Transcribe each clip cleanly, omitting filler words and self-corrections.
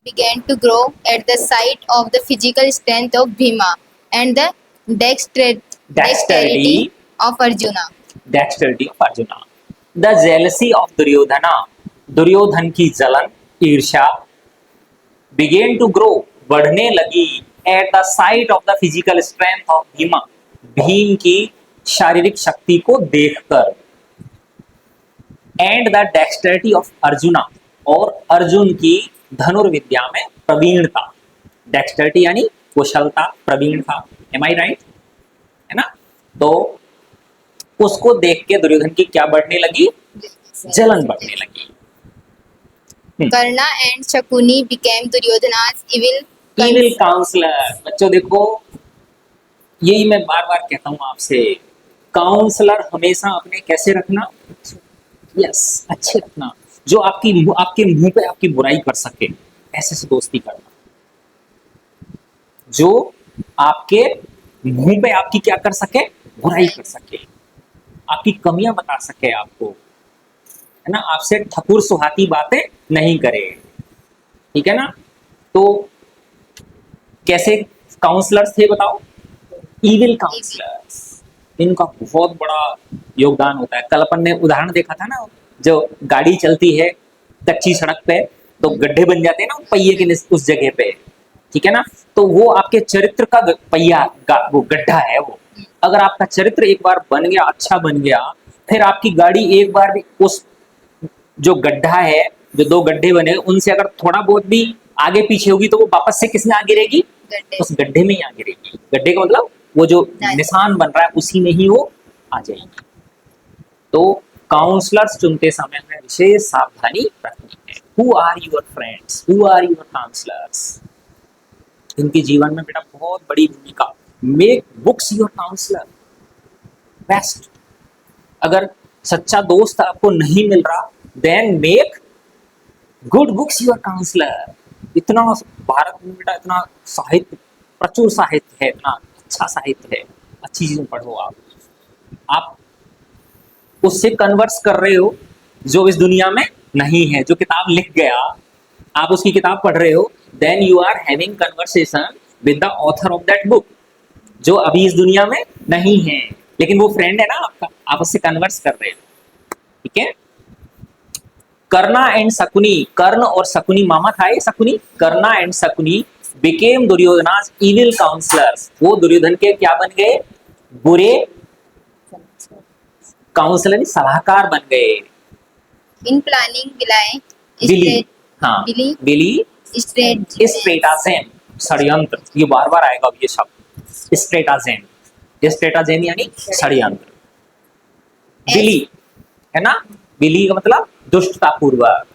began to grow at the sight of the physical strength of Bhima and the dexterity of Arjuna. Dexterity of Arjuna. The jealousy of Duryodhana, Duryodhan की जलन, ईर्ष्या, began to grow, बढ़ने लगी, at the sight of the physical strength of Bhima, Bhim की शारीरिक शक्ति को देखकर, and the dexterity of Arjuna, और अर्जुन की धनुर्विद्या में प्रवीणता. डेक्सटरिटी यानी कुशलता, प्रवीणता. एम आई राइट? है ना? तो उसको देख के दुर्योधन की क्या बढ़ने लगी? जलन बढ़ने लगी. Karna and Shakuni became Duryodhana's evil counsellor. बच्चों देखो, यही मैं बार बार कहता हूं आपसे, काउंसलर हमेशा अपने कैसे रखना? यस, अच्छे रखना. जो आपके मुंह पे आपकी बुराई कर सके, ऐसे से दोस्ती करना. जो आपके मुंह पे आपकी क्या कर सके? बुराई कर सके, आपकी कमियां बता सके आपको, है ना? आपसे ठकुर सुहाती बातें नहीं करे. ठीक है ना? तो कैसे काउंसलर्स थे बताओ? Evil counsellors. इनका बहुत बड़ा योगदान होता है. कल अपन ने उदाहरण देखा था ना, जो गाड़ी चलती है कच्ची सड़क पे तो गड्ढे बन जाते हैं ना पहिए के उस जगह पे. ठीक है ना? तो वो आपके चरित्र का पहिया वो गड्ढा है. वो अगर आपका चरित्र एक बार बन गया, अच्छा बन गया, फिर आपकी गाड़ी एक बार भी उस जो गड्ढा है, जो दो गड्ढे बने, उनसे अगर थोड़ा बहुत भी आगे पीछे होगी तो वो वापस से किसमें आ गिरेगी? उस गड्ढे में ही आ गिरेगी. गड्ढे का मतलब वो जो निशान बन रहा है उसी में ही वो आ जाएगी. तो काउंसलर्स चुनते समय में विशेष सावधानी रखनी है. Who are your friends, who are your counsellors? इनके जीवन में बेटा बहुत बड़ी भूमिका. Make books your counsellor best. अगर सच्चा दोस्त आपको नहीं मिल रहा, then make good books your counsellor. इतना भारत में बेटा इतना साहित्य, प्रचुर साहित्य है, इतना अच्छा साहित्य है. अच्छी चीजें पढ़ो. आप उससे कन्वर्स कर रहे हो जो इस दुनिया में नहीं है. जो किताब लिख गया, आप उसकी किताब पढ़ रहे हो, then you are having conversation with the author of that book, जो अभी इस दुनिया में नहीं है, लेकिन वो फ्रेंड है ना आपका, आप उससे कन्वर्स कर रहे हो. ठीक है? कर्णा एंड शकुनी, कर्ण और शकुनी मामा था ये Shakuni. Karna and Shakuni became Duryodhana's evil counsellors. वो दुर्योधन के क्या बन गए? बुरे काउंसलर, सलाहकार बन गए. in planning बिली, हाँ, बिली स्ट्रेटाजेम, षड्यंत्र. ये बार बार आएगा ये शब्द, स्ट्रेटाजेम. स्ट्रेटाजेम यानी षड्यंत्र. बिली है ना? बिली का मतलब दुष्टता पूर्वक.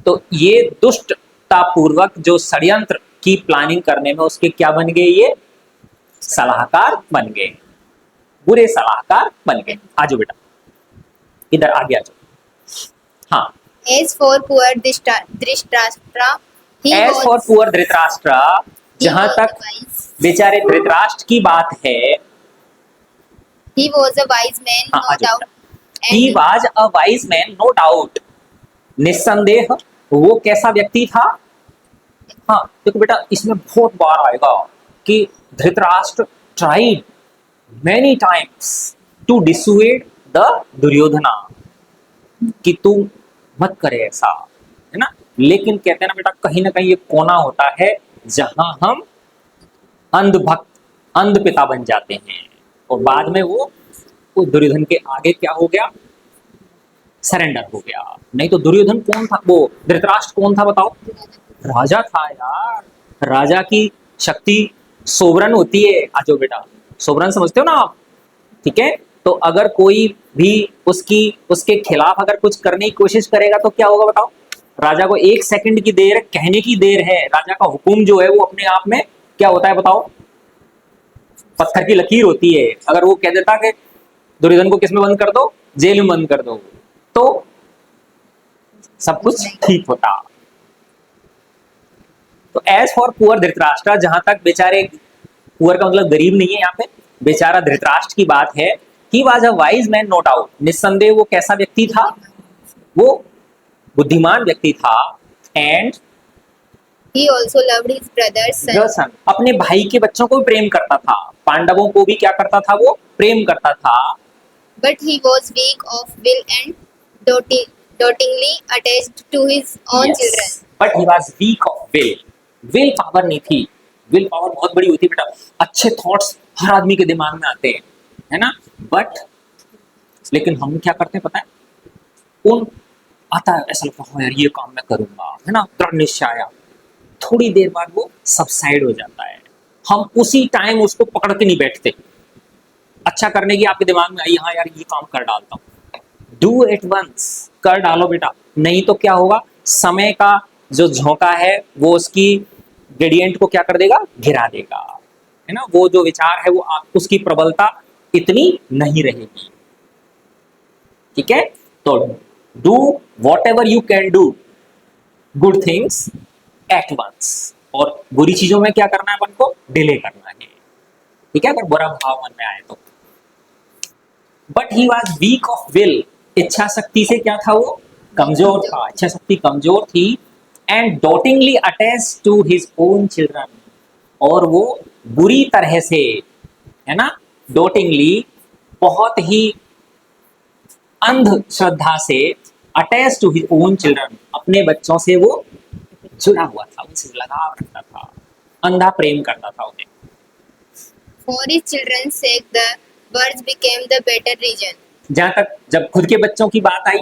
तो ये दुष्टता पूर्वक जो षड्यंत्र की प्लानिंग करने में उसके क्या बन गए? ये सलाहकार बन गए, बुरे सलाहकार बन गए. आजो बेटा, इधर आगे आ जाओ. हाँ. As for poor Dhritarashtra, As for poor Dhritarashtra, जहां तक बेचारे धृतराष्ट्र की बात है, he was a wise man, no doubt. He was a wise man, no doubt. निस्संदेह वो कैसा व्यक्ति था? हाँ, देखो बेटा, इसमें बहुत बार आएगा कि Dhritarashtra tried many times to dissuade the Duryodhana, कि तू मत करे ऐसा, है ना? लेकिन कहते हैं ना बेटा, कहीं ना कहीं ये कोना होता है जहां हम अंधभक्त, अंध पिता बन जाते हैं, और बाद में वो दुर्योधन के आगे क्या हो गया? सरेंडर हो गया. नहीं तो दुर्योधन कौन था? वो धृतराष्ट्र कौन था बताओ? राजा था यार. राजा की शक्ति सोवरन होती है. आजो बेटा, सोवरन समझते हो ना आप? ठीक है? तो अगर कोई भी उसके खिलाफ अगर कुछ करने की कोशिश करेगा तो क्या होगा बताओ? राजा को एक सेकंड की देर, कहने की देर है. राजा का हुक्म जो है वो अपने आप में क्या होता है बताओ? पत्थर की लकीर होती है. अगर वो कह देता कि दुर्योधन को किसमें बंद कर दो? जेल में बंद कर दो, तो सब कुछ ठीक होता. तो एज फॉर पुअर धृतराष्ट्र, जहां तक बेचारे, पुअर का मतलब गरीब नहीं है यहाँ पे, बेचारा धृतराष्ट्र की बात है, he was a wise man, no doubt. निस्संदेह वो कैसा व्यक्ति था? वो बुद्धिमान व्यक्ति था. And he also loved his brother's son. Son, अपने भाई के बच्चों को भी प्रेम करता था, पांडवों को भी क्या करता था, वो प्रेम करता था। But he was weak of will and dotingly attached to his own children. But he was weak of will, will power नहीं थी। विल पावर बहुत बड़ी होती है बेटा, अच्छे थॉट्स हर आदमी के दिमाग में आते हैं, है ना, बट लेकिन हम क्या करते हैं पता है, उन आता है ऐसा लगता है हाँ यार ये काम मैं करूंगा, है ना, दृढ़ निश्चय आया, थोड़ी देर बाद वो सबसाइड हो जाता है, हम उसी टाइम उसको पकड़ के नहीं बैठते। अच्छा करने की आपके दिमाग में आई हाँ यार ये काम कर डालता हूँ, डू इट वंस, कर डालो बेटा, नहीं तो क्या होगा, समय का जो झोंका है वो उसकी ग्रेडियंट को क्या कर देगा, गिरा देगा, है ना, वो जो विचार है वो उसकी प्रबलता इतनी नहीं रहेगी। ठीक है, तो do whatever you can do good things at once, और बुरी चीजों में क्या करना है अपन को, डिले करना है। ठीक है, अगर बुरा भाव मन में आए तो। But he was weak of will, इच्छा शक्ति से क्या था, वो कमजोर था, इच्छा शक्ति कमजोर थी। And dotingly attach to his own children, और वो बुरी तरह से, है ना, डोटिंगली बहुत ही अंध श्रद्धा से, attach to his own children, अपने बच्चों से वो जुड़ा हुआ था, उनसे लगाव रखता था, अंधा प्रेम करता था उन्हें। For his children's sake, the words became the better reason. जहां तक जब खुद के बच्चों की बात आई,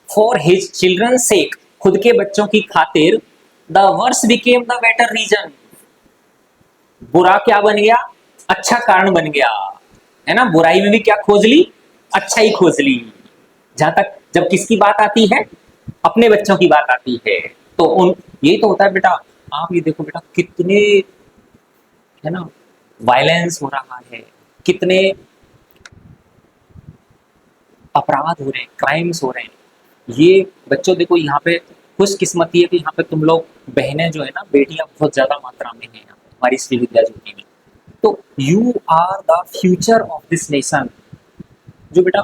फॉर हिज चिल्ड्रन सेक, खुद के बच्चों की खातिर, the worse became the better reason, बुरा क्या बन गया, अच्छा कारण बन गया, है ना, बुराई में भी क्या खोज ली, अच्छा ही खोज ली। जहां तक जब किसकी बात आती है, अपने बच्चों की बात आती है, तो उन यही तो होता है बेटा, आप ये देखो बेटा कितने, है ना, वायलेंस हो रहा है, कितने अपराध हो रहे हैं, क्राइम्स हो रहे हैं, ये बच्चों देखो यहाँ पे खुशकिस्मती है कि यहाँ पे तुम लोग बहनें जो है ना, बेटियां बहुत ज्यादा मात्रा में हैं हमारी श्री विद्या ज्योति में, तो you are the future of this nation. जो बेटा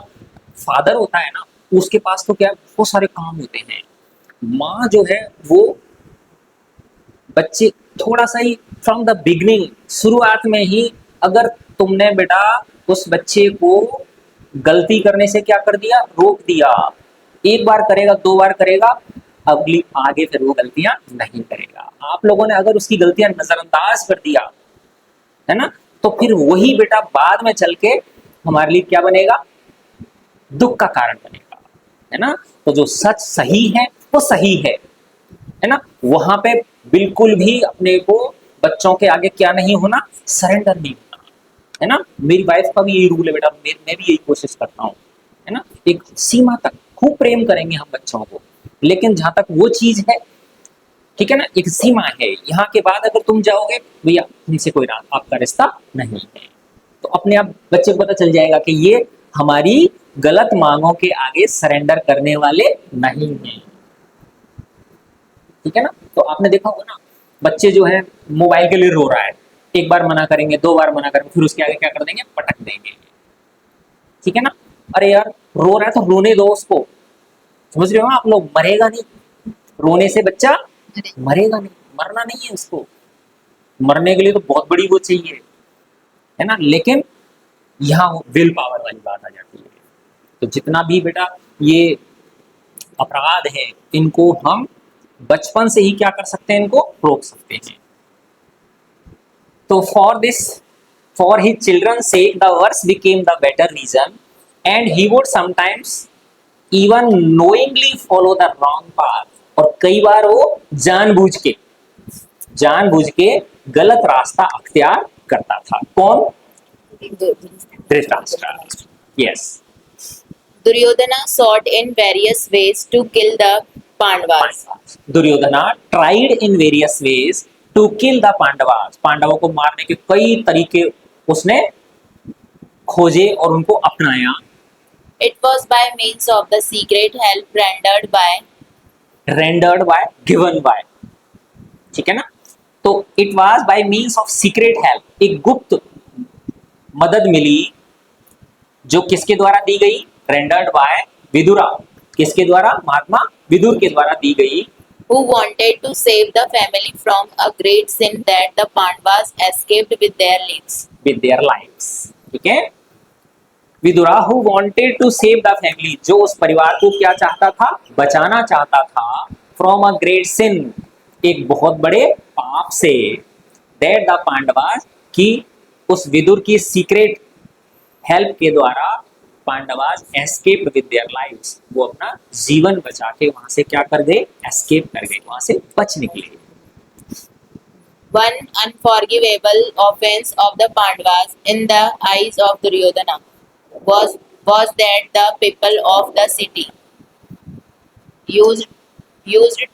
फादर होता है ना, उसके पास तो क्या बहुत सारे काम होते हैं, माँ जो है वो बच्चे थोड़ा सा ही फ्रॉम द बिगनिंग, शुरुआत में ही अगर तुमने बेटा उस बच्चे को गलती करने से क्या कर दिया, रोक दिया, एक बार करेगा, दो बार करेगा, अगली आगे फिर वो गलतियां नहीं करेगा। आप लोगों ने अगर उसकी गलतियां नजरअंदाज कर दिया, है ना, तो फिर वही बेटा बाद में चल के हमारे लिए क्या बनेगा, दुख का कारण बनेगा, है ना। तो जो सच सही है वो सही है ना, वहां पे बिल्कुल भी अपने को बच्चों के आगे क्या नहीं होना, सरेंडर नहीं होना, है ना। मेरी वाइफ का भी यही रूल है बेटा, मैं भी यही कोशिश करता हूँ, है ना, एक सीमा तक खूब प्रेम करेंगे हम बच्चों को, लेकिन जहां तक वो चीज है, ठीक है ना, एक सीमा है, यहाँ के बाद अगर तुम जाओगे भैया तुमसे कोई आपका रिश्ता नहीं है, तो अपने आप बच्चे को पता चल जाएगा कि ये हमारी गलत मांगों के आगे सरेंडर करने वाले नहीं हैं। ठीक है ना, तो आपने देखा होगा ना, बच्चे जो है मोबाइल के लिए रो रहा है, एक बार मना करेंगे, दो बार मना करेंगे, फिर उसके आगे क्या कर देंगे, पटक देंगे। ठीक है ना, अरे यार रो रहा है तो रोने दो उसको, समझ रहे हो आप लोग, मरेगा नहीं, रोने से बच्चा मरेगा नहीं, मरना नहीं है उसको, मरने के लिए तो बहुत बड़ी वो चाहिए, है ना, लेकिन यहाँ विल पावर वाली बात आ जाती है। तो जितना भी बेटा ये अपराध है, इनको हम बचपन से ही क्या कर सकते हैं, इनको रोक सकते हैं। तो for his children sake the worse became the better reason, and he would sometimes even knowingly follow the wrong path, और कई बार वो जानबूझ के गलत रास्ता अख्तियार करता था। कौन, Dhritarashtra, yes. Duryodhana sought in various ways to kill the Pandavas. Duryodhana tried in various ways to kill the Pandavas, पांडवों को मारने के कई तरीके उसने खोजे और उनको अपनाया। It was by means of the secret help rendered by given by, ठीक है ना, तो it was by means of secret help, एक गुप्त मदद मिली, जो किसके द्वारा दी गई, रेंडर्ड बाय विदुरा, किसके द्वारा? महात्मा विदुर के द्वारा दी गई, who wanted to save the family from a great sin that the Pandavas escaped with their lives. With their lives. ठीक है, Vidura who wanted to save the family, जो उस परिवार को क्या चाहता था? बचाना चाहता था, फ्रॉम अ ग्रेट सिन, एक बहुत बड़े पाप से, दैट द पांडवास, की उस विदुर की सीक्रेट हेल्प के द्वारा Pandavas escape with their lives, वो अपना जीवन बचा के वहां से क्या कर गए? एस्केप कर गए, वहां से बच निकले। One unforgivable offense of the Pandavas in the eyes of Duryodhana was that the people of the city used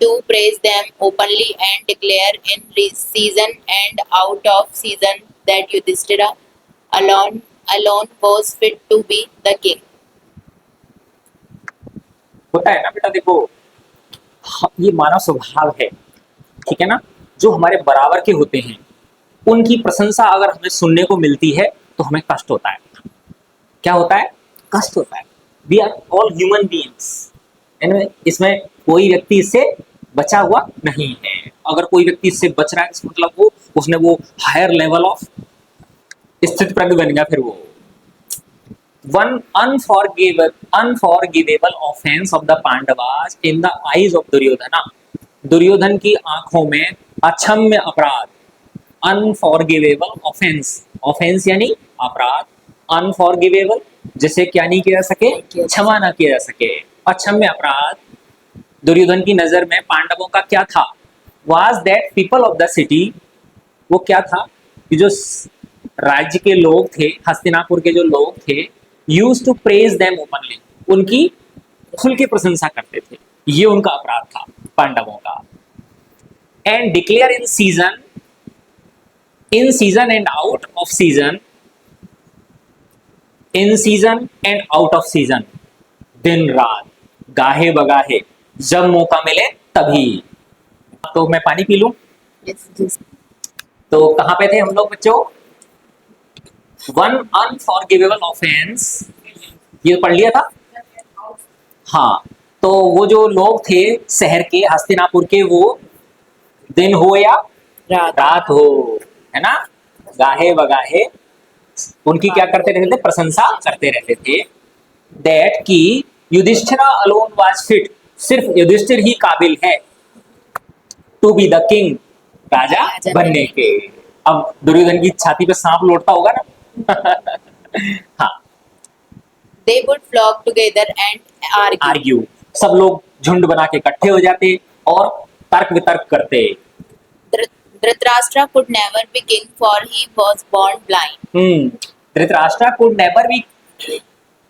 to praise them openly and declare in season and out of season that Yudhishthira alone was fit to be the king. होता है ना बेटा, देखो ये मानव स्वभाव है, ठीक है ना। जो हमारे बराबर के होते हैं उनकी प्रशंसा अगर हमें सुनने को मिलती है तो हमें कष्ट होता है। क्या होता है? कष्ट होता है। We are all human beings, इसमें कोई व्यक्ति इससे बचा हुआ नहीं है। अगर कोई व्यक्ति इससे बच रहा है मतलब वो उसने वो हायर लेवल ऑफ स्थित प्रज्ञ बन गया। फिर वो one unforgivable offence of the Pandavas in the eyes of Duryodhana, Duryodhan की आंखों में अक्षम्य अपराध, अनफॉरगिवेबल ऑफेंस, ऑफेंस यानी अपराध, अनफॉरगिवेबल जिसे क्या नहीं किया जा सके? क्षमा ना किया जा सके, अक्षम्य अपराध दुर्योधन की नजर में पांडवों का क्या था? Was that people of the city, वो क्या था कि जो राज्य के लोग थे, हस्तिनापुर के जो लोग थे, used to praise them openly, उनकी खुल के प्रशंसा करते थे। ये उनका अपराध था पांडवों का। And declare in season and out off season, in season and out off season, दिन रात गाहे बगाहे, जब मौका मिले तभी। तो मैं पानी पी लूं? तो कहां पे थे हम लोग बच्चों? वन अनफॉरगिवेबल ऑफेंस, ये पढ़ लिया था। हाँ, तो वो जो लोग थे शहर के, हस्तिनापुर के, वो दिन हो या रात हो, है ना, गाहे बगाहे उनकी क्या करते रहते थे? प्रशंसा करते रहते थे। दैट की युधिष्ठिरा अलोन वाज फिट, सिर्फ युधिष्ठिर ही काबिल है टू बी द किंग, राजा बनने के। अब दुर्योधन की छाती पे सांप लौटता होगा ना। हाँ, They would flock together and argue, सब लोग झुंड बना के इकट्ठे हो जाते और तर्क वितर्क करते। Dhritarashtra could never be king for he was born blind. Dhritarashtra could never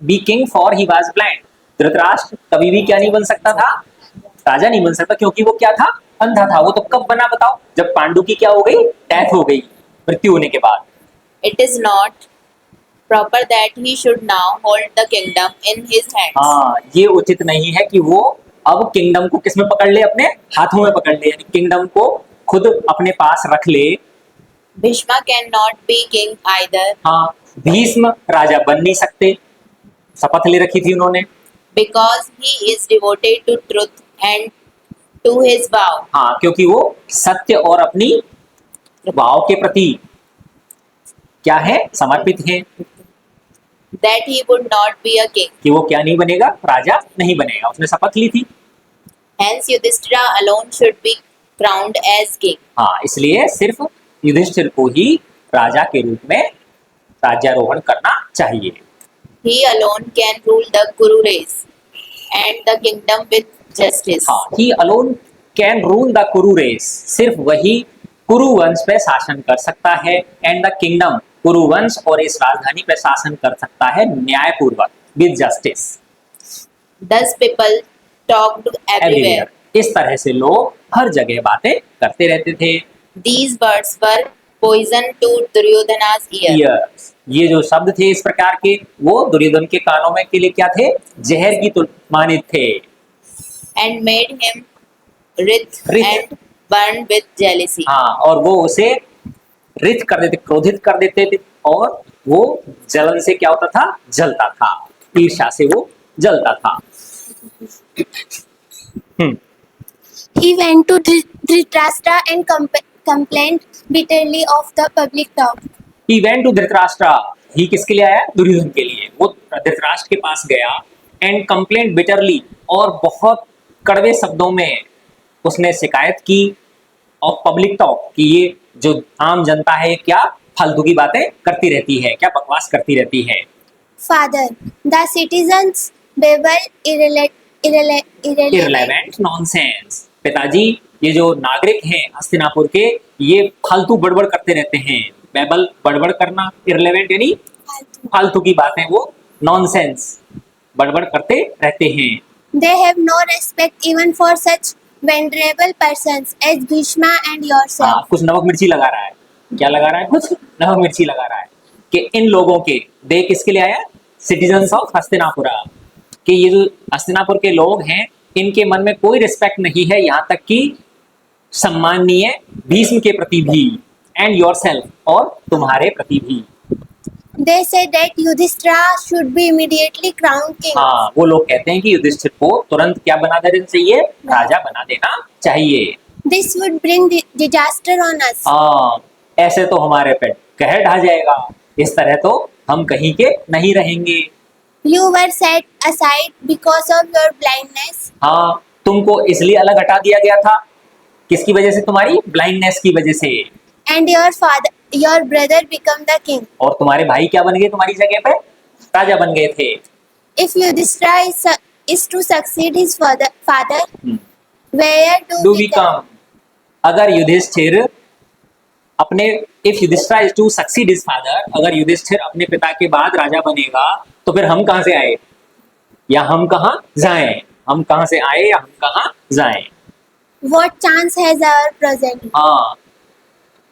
be king for he was blind, Dhritarashtra कभी भी क्या नहीं बन सकता था? राजा नहीं बन सकता, क्योंकि वो क्या था? अंधा था। वो तो कब बना बताओ? जब पांडु की क्या हो गई? डेथ हो गई, मृत्यु होने के बाद। It is not proper that he should now hold the kingdom in his hands. हाँ, ये उचित नहीं है कि वो अब किंगडम को किसमें पकड़ ले? अपने हाथों में पकड़ ले, यानी किंगडम को खुद अपने पास रख ले। Bhishma cannot be king either. हाँ, भीष्म राजा बन नहीं सकते, शपथ ले रखी थी उन्होंने। Because he is devoted to truth and to his vow. हाँ, क्योंकि वो सत्य और अपनी भाव के प्रति क्या है? समर्पित है। That he would not be a king. कि वो क्या नहीं बनेगा? राजा नहीं बनेगा, उसने शपथ ली थी। Hence Yudhishthira alone should be crowned as king. हाँ, इसलिए सिर्फ युधिष्ठिर को ही राजा के रूप में राज्यारोहण करना चाहिए। He alone can rule the Kuru race and the kingdom with justice. हाँ, he alone can rule the Kuru race, सिर्फ वही कुरु वंश पे शासन कर सकता है, एंड द किंगडम, कुरु वंश और इस राजधानी पे शासन कर सकता है न्यायपूर्वक, with justice. Thus people talked everywhere. इस तरह से लोग हर जगह बातें करते रहते थे। These words were poison to Duryodhana's ear. Yes. ये जो शब्द थे इस प्रकार के, वो दुर्योधन के कानों में के लिए क्या थे? जहर की मानित थे। And made him writhe and burn with jealousy. हाँ, और वो उसे रित कर देते, क्रोधित कर देते थे, और वो जलन से क्या होता था? जलता था, ईर्ष्या से वो जलता था। हम्म, He went to Dhritarashtra and complained bitterly of the public talk. he went to Dhritarashtra, ही किसके लिए आया? दुर्योधन के लिए। वो धृतराष्ट्र के पास गया एंड कंप्लेंट बिटरली, और बहुत कड़वे शब्दों में उसने शिकायत की ऑफ पब्लिक टॉक, कि ये जो आम जनता है क्या फालतू की बातें करती रहती है, क्या बकवास करती रहती है। Father, the citizens babble irrelevant irrelevant nonsense. पिताजी, ये जो नागरिक हैं हस्तिनापुर के, ये फालतू बड़बड़ करते रहते हैं। बेबल बड़बड़ करना, इरलेवेंट यानी फालतू की बातें, वो नॉनसेंस बड़बड़ करते रहते हैं। They have no respect even for such venerable persons as Bhishma and yourself. कुछ नमक मिर्ची लगा रहा है। क्या लगा रहा है? कुछ नमक मिर्ची लगा रहा है कि इन लोगों के, दे किसके लिए आया? सिटीजन्स ऑफ हस्तिनापुरा, कि ये जो हस्तिनापुर के लोग हैं इनके मन में कोई रिस्पेक्ट नहीं है, यहाँ तक कि सम्माननीय भीष्म के प्रति भी, एंड योरसेल्फ, और तुम्हारे प्रति भी। They say that Yudhishthira should be immediately crowned king. हाँ, वो लोग कहते हैं कि युधिष्ठिर को तुरंत क्या बना देना चाहिए? राजा बना देना चाहिए। This would bring disaster on us. हाँ, ऐसे तो हमारे पे कहर ढा जाएगा, इस तरह तो हम कहीं के नहीं रहेंगे। You were set aside because of your blindness. हाँ, तुमको इसलिए अलग हटा दिया गया था, किसकी वजह से? तुम्हारी ब्लाइंडनेस की वजह से। And your brother become the king. और तुम्हारे भाई क्या बन गए? तुम्हारी जगह पे राजा बन गए थे। If Yudhishthira is to succeed his father, where do we come? अगर युधिष्ठिर अपने, if Yudhishthira is to succeed his father, अगर युधिष्ठिर अपने पिता के बाद राजा बनेगा तो फिर हम कहां से आए या हम कहां जाएं? हम कहां से आए या हम कहां जाएं? What chance has our present? हाँ,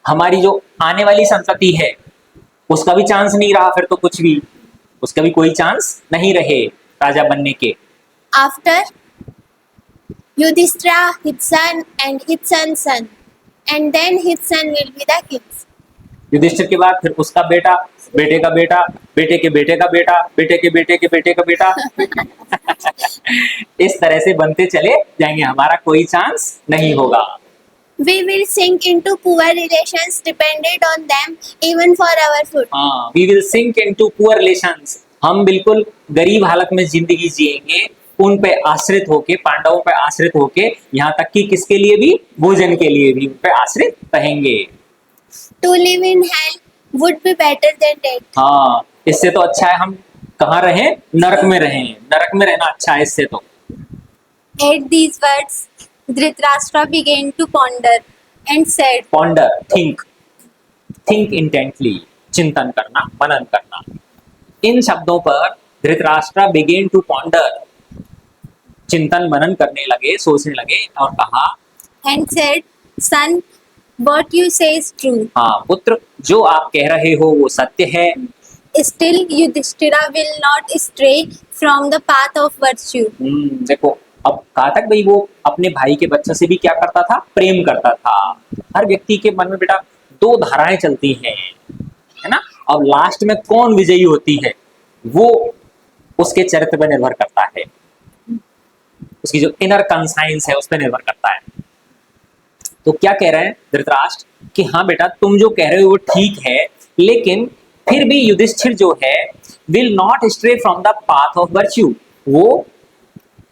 हमारी जो आने वाली संतति है उसका भी चांस नहीं रहा, फिर तो कुछ भी, उसका भी कोई चांस नहीं रहे राजा बनने के। After Yudhishthira, his son and his son's son, and then his son will be the king. Yudhishthir के बाद फिर उसका बेटा, बेटे का बेटा, बेटे के बेटे का बेटा, बेटे के बेटे के बेटे का बेटा इस तरह से बनते चले जाएंगे, हमारा कोई चांस नहीं होगा। We will sink into poor relations dependent on them even for our food. हाँ, we will sink into poor relations, हम बिल्कुल गरीब हालत में जिंदगी जिएंगे, उन पे आश्रित होके, पांडवों पे आश्रित होके, यहाँ तक कि किसके लिए भी? भोजन के लिए भी उन पे आश्रित रहेंगे। To live in hell would be better than death. हाँ, इससे तो अच्छा है हम कहाँ रहें? नरक में रहें। नरक में रहना अच्छा है इससे तो। At these words, Dhritarashtra began to ponder and said, Ponder, think intently, चिंतन करना, मनन करना। इन शब्दों पर धृतराष्ट्र began to ponder, चिंतन मनन करने लगे, सोचने लगे और कहा, and said, Son, what you say is true. हाँ पुत्र, जो आप कह रहे हो वो सत्य है। Still, Yudhishthira will not stray from the path of virtue. देखो, अब कहा तक भाई वो अपने भाई के बच्चों से भी क्या करता था? प्रेम करता था। हर व्यक्ति के मन में बेटा दो धाराएं चलती हैं, है ना? अब लास्ट में कौन विजयी होती है वो उसके चरित्र पर निर्भर करता है, उसकी जो इनर कंसाइंस है उस पर निर्भर करता है। तो क्या कह रहे हैं धृतराष्ट्र कि हाँ बेटा, तुम जो कह रहे हो वो ठीक है, लेकिन फिर भी युधिष्ठिर जो है will not stray from the path of virtue, वो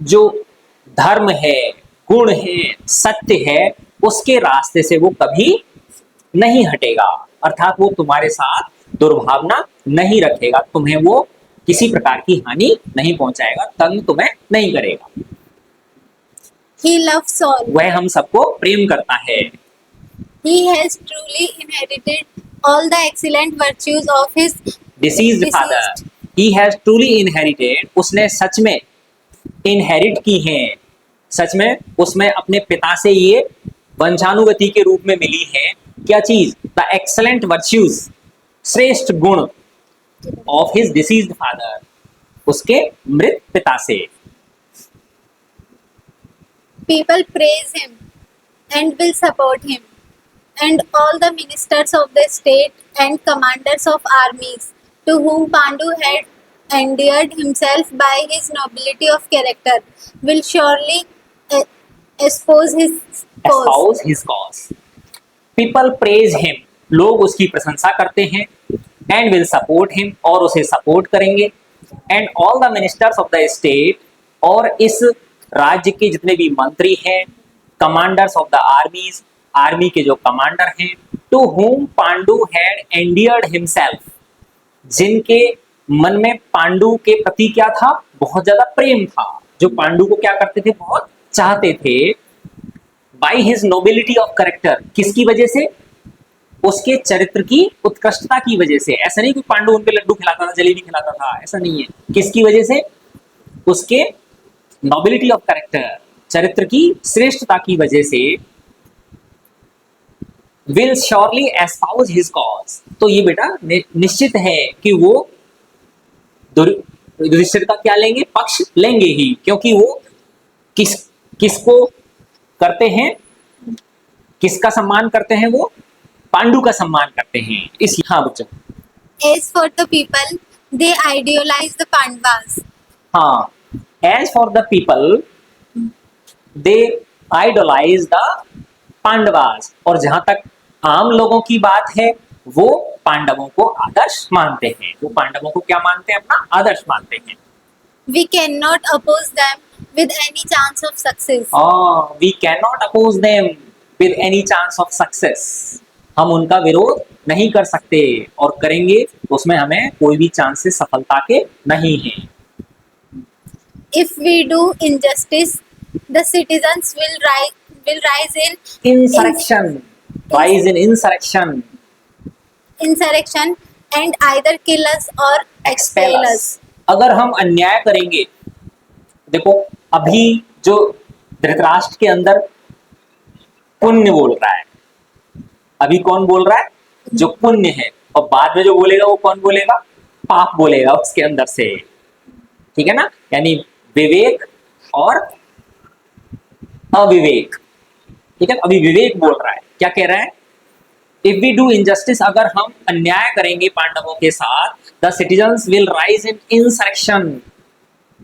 जो धर्म है, गुण है, सत्य है, उसके रास्ते से वो कभी नहीं हटेगा। अर्थात वो तुम्हारे साथ दुर्भावना नहीं रखेगा, तुम्हें वो किसी प्रकार की हानि नहीं पहुंचाएगा, तंग तुम्हें नहीं करेगा। He loves all. वह हम सबको प्रेम करता है। He has truly inherited all the excellent virtues of his deceased father, he has truly inherited, उसने सच में इनहेरिट की हैं, सच में उसमें अपने पिता से ये वंशानुगति के रूप में मिली है। क्या चीज? द एक्सलेंट वर्च्यूज, श्रेष्ठ गुण ऑफ हिज डिसीज्ड फादर, उसके मृत पिता से। People praise him and will support him, and all the ministers of the state and commanders of armies to whom Pandu had endeared himself by his nobility of character, will surely uh, espouse his cause. espouse his cause. People praise him, लोग उसकी प्रशंसा करते हैं, and will support him, और उसे support करेंगे, and all the ministers of the state, और इस राज्य के जितने भी मंत्री हैं, commanders of the armies, army के जो कमांडर हैं, to whom Pandu had endeared himself, जिनके मन में पांडु के प्रति क्या था, बहुत ज्यादा प्रेम था, जो पांडु को क्या करते थे, बहुत चाहते थे, by his nobility of character, किसकी वजह से, उसके चरित्र की उत्कृष्टता की वजह से। ऐसा नहीं कि पांडु उनके लड्डू खिलाता था, जलेबी खिलाता था, ऐसा नहीं है। किसकी वजह से, उसके नोबिलिटी ऑफ करेक्टर, चरित्र की श्रेष्ठता की वजह से, विल श्योरली एस्पाउज हिज कॉज, तो ये बेटा निश्चित है कि वो युधिष्ठिर का क्या लेंगे, पक्ष लेंगे ही, क्योंकि वो किसको करते हैं, किसका सम्मान करते हैं, वो पांडु का सम्मान करते हैं। इस हाँ बच्चों, As for the people, they idealize the Pandavas. हाँ, as for the people they idolize the Pandavas, और जहां तक आम लोगों की बात है, वो पांडवों को आदर्श मानते हैं, वो पांडवों को क्या मानते हैं, अपना आदर्श मानते हैं। We cannot oppose them with any chance of success. We can not oppose them with any chance of success, हम उनका विरोध नहीं कर सकते, और करेंगे तो उसमें हमें कोई भी चांसेस सफलता के नहीं है। If we do injustice, the citizens will rise in insurrection, rise in insurrection, insurrection and either kill us or expel us. अगर हम अन्याय करेंगे, देखो अभी जो धृतराष्ट्र के अंदर पुण्य बोल रहा है, अभी कौन बोल रहा है, जो पुण्य है, और बाद में जो बोलेगा वो कौन बोलेगा, पाप बोलेगा उसके अंदर से, ठीक है ना, यानी विवेक और अविवेक, ठीक है। अभी विवेक बोल रहा है, क्या कह रहा है, इफ वी डू इनजस्टिस, अगर हम अन्याय करेंगे पांडवों के साथ, the citizens will rise in insurrection,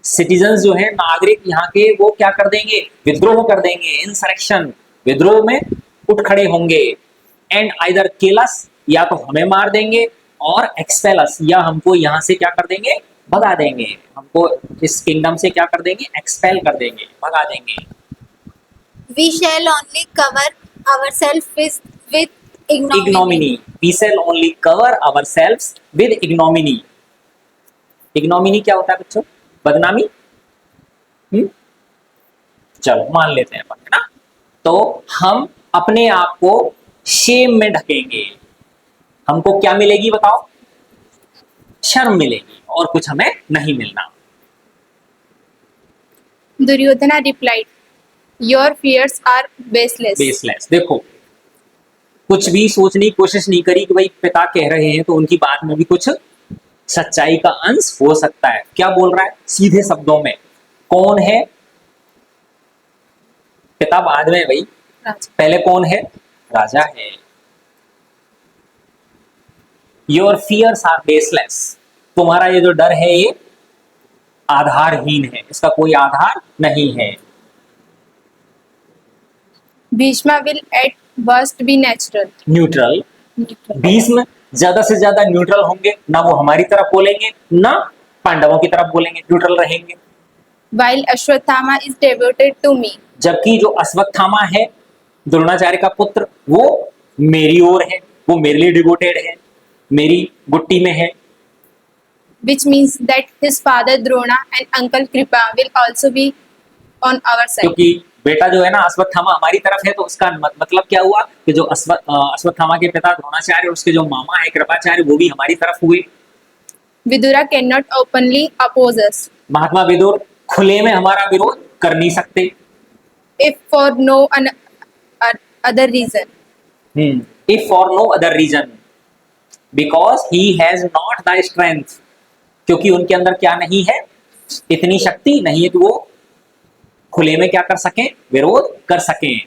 citizens जो है नागरिक यहाँ के, वो क्या कर देंगे, विद्रोह कर देंगे, इंसरेक्शन, विद्रोह में उठ खड़े होंगे, एंड आइदर किल अस, या तो हमें मार देंगे, और एक्सपेल अस, या हमको यहाँ से क्या कर देंगे, भगा देंगे, हमको इस किंगडम से क्या कर देंगे, एक्सपेल कर देंगे, भगा देंगे। We shall only cover ourselves with ignominy. Ignominy. We shall only cover ourselves with ignominy. Ignominy क्या होता है बच्चों, बदनामी। चलो मान लेते हैं अपन, है ना, तो हम अपने आप को शेम में ढकेंगे, हमको क्या मिलेगी बताओ, शर्म मिलेगी, और कुछ हमें नहीं मिलना। Duryodhana replied, "Your fears are baseless." Baseless, देखो कुछ भी सोचने की कोशिश नहीं करी कि भाई पिता कह रहे हैं तो उनकी बात में भी कुछ सच्चाई का अंश हो सकता है। क्या बोल रहा है सीधे शब्दों में, कौन है पिता, बाद में भाई, पहले कौन है, राजा है। योर फियर्स आर बेसलेस, तुम्हारा ये जो डर है ये आधारहीन है, इसका कोई आधार नहीं है। Bhishma will at worst be natural. Neutral, Bhishma ज्यादा से ज्यादा न्यूट्रल होंगे, ना वो हमारी तरफ बोलेंगे ना पांडवों की तरफ बोलेंगे, न्यूट्रल रहेंगे। While Ashwatthama is devoted to me. जबकि जो अश्वत्थामा है, द्रोणाचार्य का पुत्र, वो मेरी ओर है, वो मेरे लिए डिवोटेड है, मेरी गुट्टी में है। Which means that his father Drona and uncle Kripa will also be on our side. क्योंकि बेटा जो है ना अश्वत्थामा हमारी तरफ है, तो उसका मतलब क्या हुआ कि जो अश्वत्थामा के पिता द्रोणाचार्य और उसके जो मामा है कृपाचार्य, वो भी हमारी तरफ हुए। Vidura cannot openly oppose us. महात्मा विदुर खुले में हमारा विरोध कर नहीं सकते, If for no other reason. if for no other reason, because he has not the strength, क्योंकि उनके अंदर क्या नहीं है, इतनी शक्ति नहीं है कि वो खुले में क्या कर सकें, विरोध कर सकें,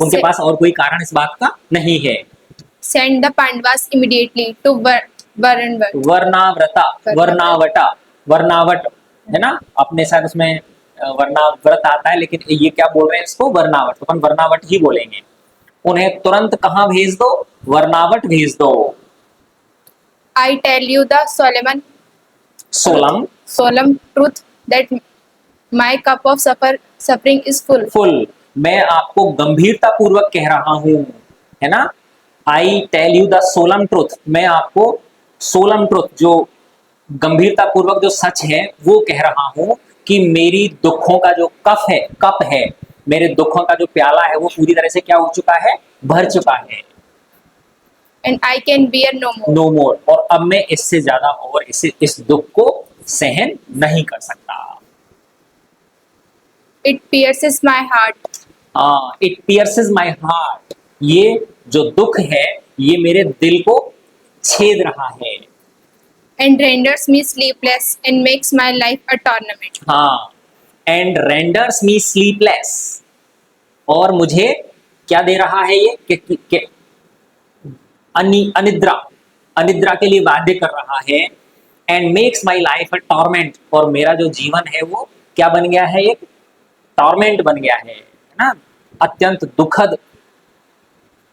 उनके पास और कोई कारण इस बात का नहीं है। Send the Pandavas immediately to Varnavata. वर्णावृता, वर्णावटा, वर्णावट, है ना, अपने साथ उसमें वर्णाव्रत आता है, लेकिन ये क्या बोल रहे हैं इसको, वर्णावट, तो अपन वर्णावट ही बोलेंगे। उन्हें तुरंत कहाँ भेज दो, वर्णावट भेज दो। I tell you the solemn solemn truth that my cup of suffering is full. Full, मैं आपको गंभीरता पूर्वक कह रहा हूं, है ना। I tell you the solemn truth, मैं आपको सोलम ट्रुथ, जो गंभीरता पूर्वक जो सच है वो कह रहा हूं कि मेरी दुखों का जो कप है, मेरे दुखों का जो प्याला है वो पूरी तरह से क्या हो चुका है, भर चुका है। And I can bear no more. No more, और अब मैं इससे ज्यादा और इस दुख को सहन नहीं कर सकता। It pierces my heart. It pierces my heart, ये जो दुख है ये मेरे दिल को छेद रहा है। And renders me sleepless and makes my life a tournament. हाँ, एंड रेंडर्स मी स्लीपलेस, और मुझे क्या दे रहा है ये कि अनिद्रा के लिए बाध्य कर रहा है। And makes my life a torment, और मेरा जो जीवन है वो क्या बन गया है, एक टॉर्मेंट बन गया है ना, अत्यंत दुखद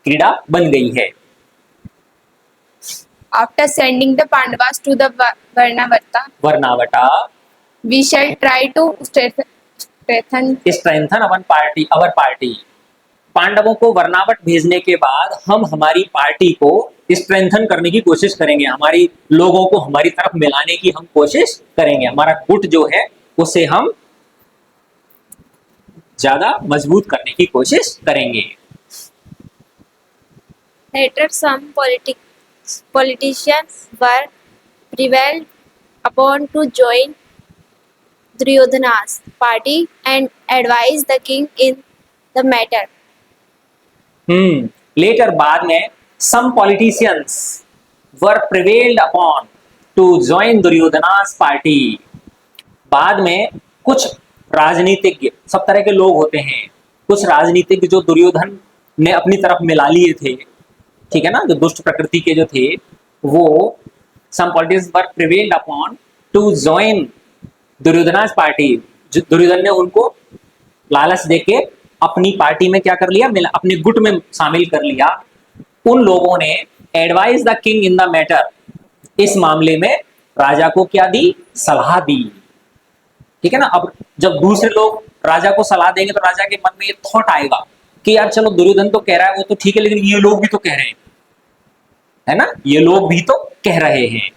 क्रीड़ा बन गई है। After sending the Pandavas to the वर्णावटा, we shall try to strengthen our party, पांडवों को वर्णावट भेजने के बाद हम हमारी पार्टी को स्ट्रेंथन करने की कोशिश करेंगे, हमारी लोगों को हमारी तरफ मिलाने की हम कोशिश करेंगे, हमारा गुट जो है उसे हम ज्यादा मजबूत करने की कोशिश करेंगे। Later, some politicians were prevailed upon to join Duryodhana's party and advise the king in the matter. Later, बाद में, some politicians were prevailed upon to join दुर्योधना's party, बाद में कुछ राजनीतिज्ञ, सब तरह के लोग होते हैं, कुछ राजनीतिज्ञ जो दुर्योधन ने अपनी तरफ मिला लिए थे, ठीक है ना, जो दुष्ट प्रकृति के जो थे, वो some politicians were prevailed upon to join दुर्योधना's party, Duryodhan ने उनको लालच देके अपनी पार्टी में क्या कर लिया, अपने गुट में शामिल कर लिया। उन लोगों ने advise the king in the matter, इस मामले में राजा को क्या दी, सलाह दी, ठीक है ना। अब जब दूसरे लोग राजा को सलाह देंगे तो राजा के मन में ये थॉट आएगा कि यार चलो दुर्योधन तो कह रहा है वो तो ठीक है, लेकिन ये लोग भी तो कह रहे हैं, है ना, ये लोग भी तो कह रहे हैं।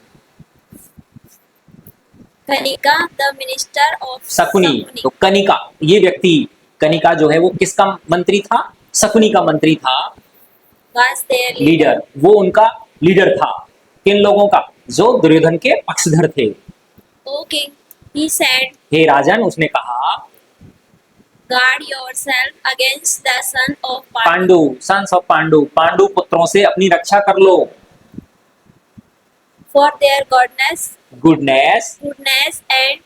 Kanika, the minister of Shakuni, तो कनिका, ये व्यक्ति, कनिका जो है वो किसका मंत्री था, शकुनी का मंत्री था, was their लीडर, वो उनका लीडर था, किन लोगों का, जो दुर्योधन के पक्षधर थे। O king, he said, हे राजन, उसने कहा, guard yourself against the son of Pandu, sons of Pandu, Pandu पुत्रों से अपनी रक्षा कर लो। for their goodness and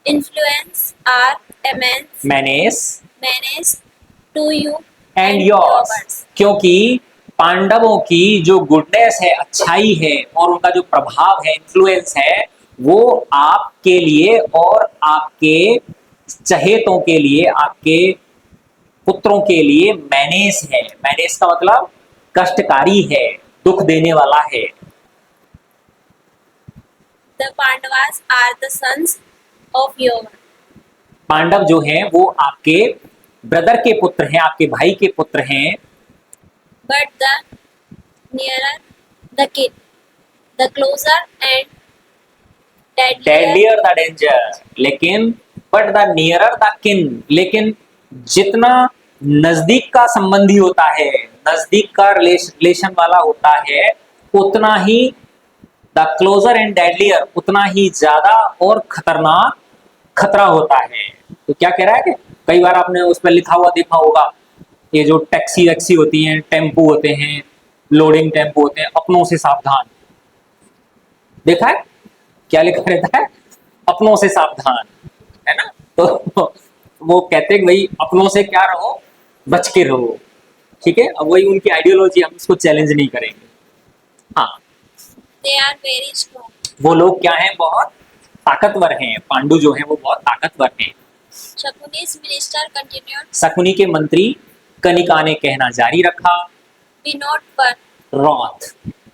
influence are immense menace to you and yours, क्योंकि पांडवों की जो गुडनेस है, अच्छाई है, और उनका जो प्रभाव है, इन्फ्लुएंस है, वो आपके लिए और आपके चहेतों के लिए, आपके पुत्रों के लिए मैनेस है। मैनेस का मतलब कष्टकारी है, दुख देने वाला है। the Pandavas are the sons of your Pandav जो हैं वो आपके ब्रदर के पुत्र हैं, आपके भाई के पुत्र हैं। but the nearer the kin, the closer and deadlier the danger, लेकिन but the nearer the kin, लेकिन जितना नजदीक का संबंधी होता है, नजदीक का रिलेशन वाला होता है, उतना ही द क्लोजर एंड डेडलियर, उतना ही ज्यादा और खतरनाक खतरा होता है। तो क्या कह रहा है कि कई बार आपने उस पर लिखा हुआ देखा होगा, ये जो टैक्सी वैक्सी होती हैं, टेम्पो होते हैं, लोडिंग टेम्पो होते हैं, अपनों से सावधान, देखा है क्या लिखा रहता है, अपनों से सावधान, है ना। तो वो कहते हैं कि भाई अपनों से क्या रहो, बच के रहो, ठीक है। अब वही उनकी आइडियोलॉजी, हम इसको चैलेंज नहीं करेंगे। हाँ, they are very strong वो लोग क्या हैं, बहुत ताकतवर हैं, पांडु जो हैं वो बहुत ताकतवर हैं। Shakuni's minister continued, शकुनी के मंत्री कनिका ने कहना जारी रखा, "Be not one wroth,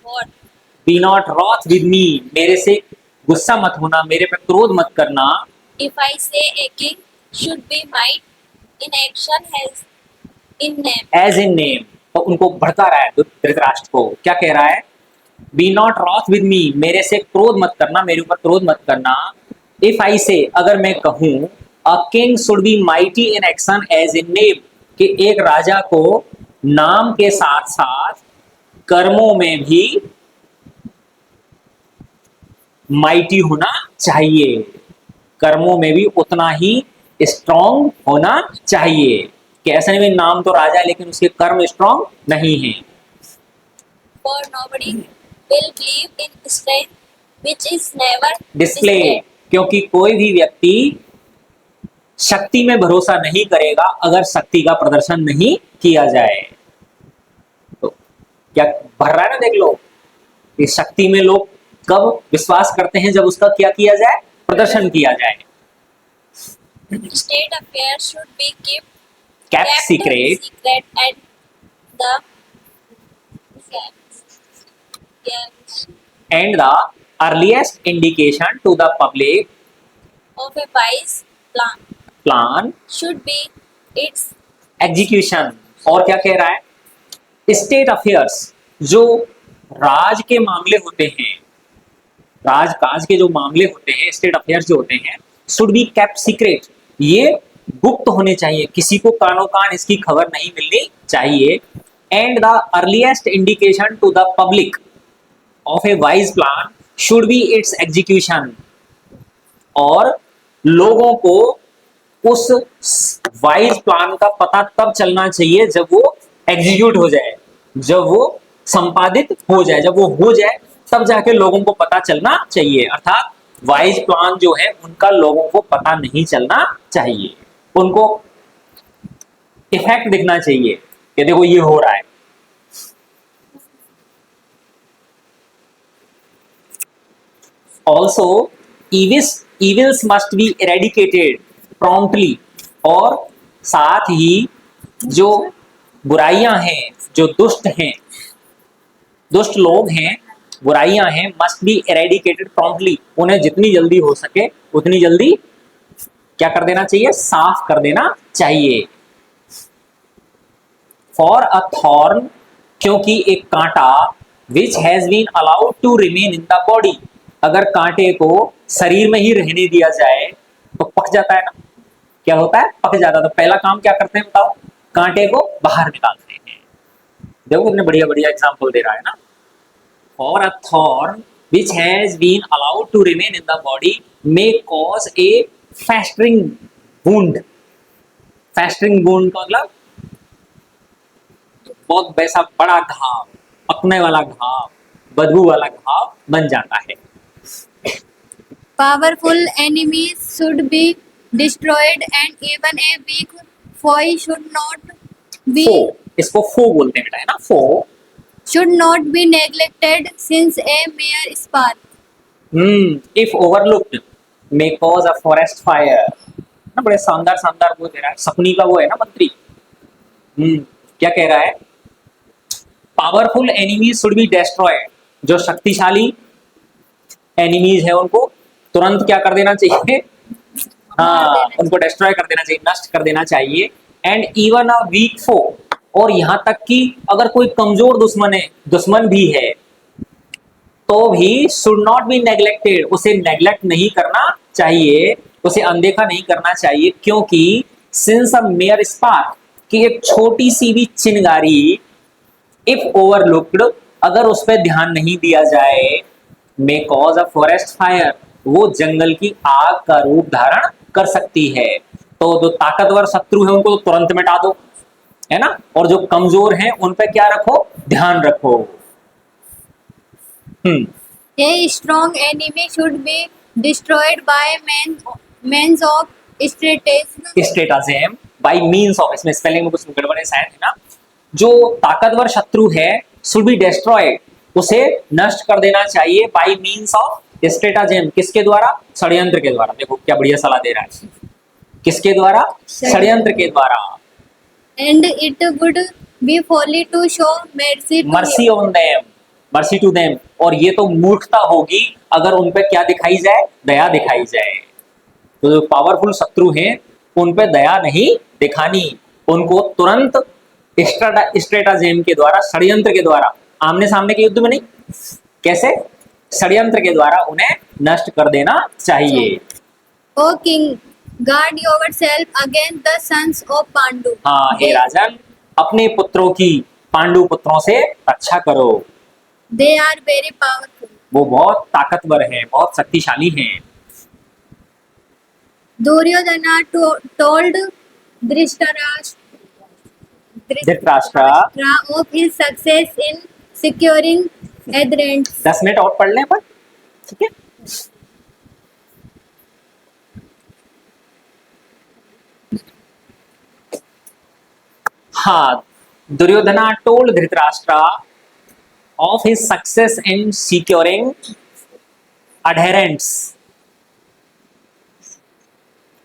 what be not wroth with me, मेरे से गुस्सा मत होना, मेरे पे क्रोध मत करना। if I say a king should be might in action as in name." As in name, तो उनको भड़का रहा है धृतराष्ट्र को, क्या कह रहा है? B not wroth with me, मेरे से क्रोध मत करना, मेरे ऊपर क्रोध मत करना। इफ आई से, अगर मैं कहूं, a king should be mighty in action as in name, कि एक राजा को नाम के साथ साथ कर्मों में भी माइटी होना चाहिए, कर्मों में भी उतना ही स्ट्रांग होना चाहिए। कि ऐसा नहीं नाम तो राजा है लेकिन उसके कर्म स्ट्रांग नहीं है। For nobody will believe in strength which is never display, displayed. क्योंकि कोई भी व्यक्ति शक्ति में भरोसा नहीं करेगा अगर शक्ति का प्रदर्शन नहीं किया जाए। तो क्या भर रहा है ना, देख लो कि शक्ति में लोग कब विश्वास करते हैं, जब उसका क्या किया जाए, प्रदर्शन किया जाए। State affairs should be kept kept secret and the yes, and the earliest indication to the public of a wise plan plan should be its execution. और क्या कह रहा है? स्टेट अफेयर्स, जो राज के मामले होते हैं, राजकाज के जो मामले होते हैं, स्टेट अफेयर्स जो होते हैं, शुड बी केप्ट सीक्रेट, ये गुप्त होने चाहिए, किसी को कानो कान इसकी खबर नहीं मिलनी चाहिए। And the earliest indication to the public of a wise plan should be its execution, और लोगों को उस वाइज प्लान का पता तब चलना चाहिए जब वो एग्जीक्यूट हो जाए, जब वो संपादित हो जाए, जब वो हो जाए तब जाके लोगों को पता चलना चाहिए। अर्थात वाइज प्लान जो है उनका लोगों को पता नहीं चलना चाहिए, उनको इफेक्ट दिखना चाहिए कि देखो ये हो रहा है। Also evils must be eradicated promptly, और साथ ही जो बुराइयां हैं, जो दुष्ट हैं, दुष्ट लोग हैं, बुराइयां हैं, must be eradicated promptly, उन्हें जितनी जल्दी हो सके उतनी जल्दी क्या कर देना चाहिए, साफ कर देना चाहिए। फॉर अ थॉर्न, क्योंकि एक कांटा, which has been allowed to remain in the body, अगर कांटे को शरीर में ही रहने दिया जाए तो पक जाता है ना, क्या होता है, पक जाता है। तो पहला काम क्या करते हैं बताओ, कांटे को बाहर निकालते हैं। देखो कितने बढ़िया बढ़िया एग्जांपल दे रहा है ना। For a thorn which has been allowed to remain in the body may cause a festering wound. Festering wound का मतलब बहुत वैसा बड़ा घाव, पकने वाला घाव, बदबू वाला घाव बन जाता है। Powerful enemies should be destroyed and even a weak foe should not be फो, इसको फो बोलते हैं बेटा, है ना, फो। should not be neglected since a mere spark. If overlooked may cause a forest fire. ना बड़े शानदार शानदार वो दे रहा है, शकुनी का वो है ना मंत्री। क्या कह रहा है, powerful enemies should be destroyed, जो शक्तिशाली एनिमीज है उनको तुरंत क्या कर देना चाहिए, हाँ, उनको डिस्ट्रॉय कर देना चाहिए, नष्ट कर देना चाहिए। एंड इवन अ वीक फो, और यहां तक कि अगर कोई कमजोर दुश्मन भी है तो भी शुड नॉट बी नेग्लेक्टेड, उसे नेग्लेक्ट नहीं करना चाहिए, उसे अनदेखा नहीं करना चाहिए, क्योंकि सिंस अ मेयर स्पार्क, कि एक छोटी सी भी चिंगारी, इफ ओवरलुक्ड, अगर उस पर ध्यान नहीं दिया जाए, may cause a forest fire, वो जंगल की आग का रूप धारण कर सकती है। तो जो ताकतवर शत्रु है उनको तो तुरंत मिटा दो, है ना, और जो कमजोर हैं उन पे क्या रखो, ध्यान रखो। A strong enemy should be destroyed by means of stratagem by means of, इसमें स्पेलिंग में कुछ गड़बड़ है शायद, है ना। जो ताकतवर शत्रु है शुड बी डिस्ट्रॉयड, उसे नष्ट कर देना चाहिए, बाय मींस ऑफ स्ट्रेटाजेम किसके द्वारा? षड्यंत्र के द्वारा। देखो क्या बढ़िया सलाह दे रहा है। किसके द्वारा? षड्यंत्र के द्वारा। And it would be folly to show mercy to mercy him. On them, mercy to them. और ये तो मूर्खता होगी अगर उन पे क्या दिखाई जाए? दया दिखाई जाए। तो जो पावरफुल शत्रु हैं उन पे दया नहीं दिखानी, उनको तुरंत स्ट्रेटाजेम के द्वारा, षड्यंत्र के द्वारा, आमने सामने के युद्ध में नहीं, कैसे? षड्यंत्र के द्वारा उन्हें नष्ट कर देना चाहिए। O king, guard yourself against the sons of Pandu. हाँ हे राजन, अपने पुत्रों की, पांडु पुत्रों से रक्षा करो। They are very powerful. वो बहुत ताकतवर हैं, बहुत शक्तिशाली हैं। Duryodhana told Dhritarashtra Dhritarashtra, of his success in securing adherents. 10 minute और पढ़ लें पर, ठीक है? हाँ, Duryodhana told Dhritarashtra of his success in securing adherents.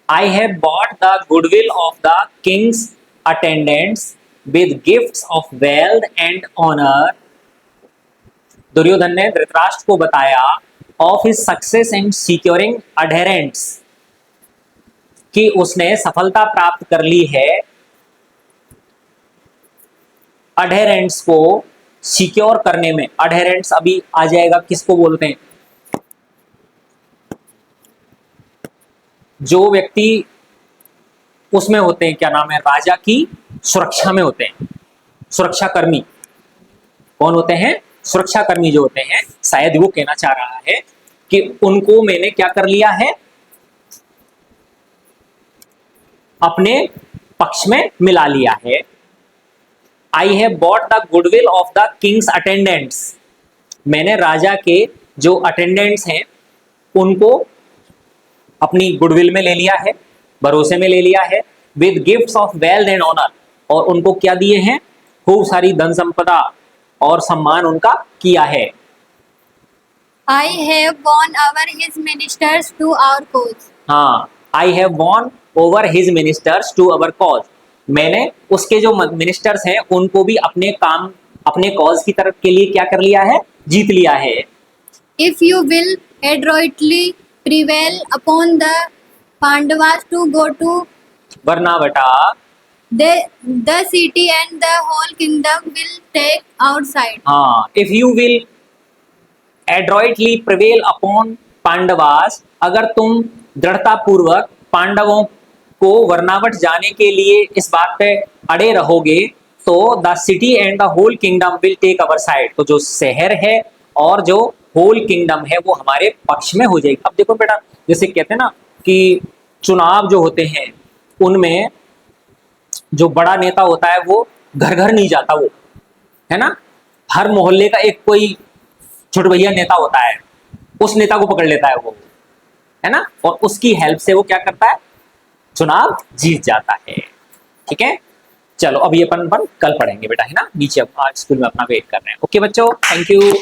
I have bought the goodwill of the king's attendants with gifts of wealth and honor. Duryodhan ने धृतराष्ट्र को बताया of his success in securing adherents कि उसने सफलता प्राप्त कर ली है adherents को सिक्योर करने में। adherents अभी आ जाएगा, किसको बोलते हैं? जो व्यक्ति उसमें होते हैं, क्या नाम है, राजा की सुरक्षा में होते हैं, सुरक्षाकर्मी। कौन होते हैं? सुरक्षाकर्मी जो होते हैं। शायद वो कहना चाह रहा है कि उनको मैंने क्या कर लिया है? अपने पक्ष में मिला लिया है। I have bought the goodwill of the Kings attendants. मैंने राजा के जो अटेंडेंट्स हैं उनको अपनी गुडविल में ले लिया है, भरोसे में ले लिया है। With gifts of wealth and honour, और उनको क्या दिए हैं? खूब सारी धन संपदा और सम्मान उनका किया है। I have won over his ministers to our cause. हाँ, I have won over his ministers to our cause. मैंने उसके जो मिनिस्टर्स हैं उनको भी अपने काम, अपने कॉज की तरफ के लिए क्या कर लिया है? जीत लिया है। If you will adroitly prevail upon the Pandavas to go to वरना बेटा, the city and the whole kingdom will take outside. हाँ, if you will adroitly prevail upon Pandavas, अगर तुम दृढ़ता पूर्वक पांडवों को वर्णावट जाने के लिए इस बात पे अड़े रहोगे तो the city and the whole kingdom will take our side. तो जो शहर है और जो होल किंगडम है वो हमारे पक्ष में हो जाएगी। अब देखो बेटा, जैसे कहते हैं ना कि चुनाव जो होते हैं उनमें जो बड़ा नेता होता है वो घर घर नहीं जाता, वो है ना, हर मोहल्ले का एक कोई छोटा भैया नेता होता है, उस नेता को पकड़ लेता है वो, है ना, और उसकी हेल्प से वो क्या करता है? चुनाव जीत जाता है। ठीक है, चलो अब ये अपन कल पढ़ेंगे बेटा, है ना, नीचे अब आज स्कूल में अपना वेट कर रहे हैं। ओके बच्चों, थैंक यू।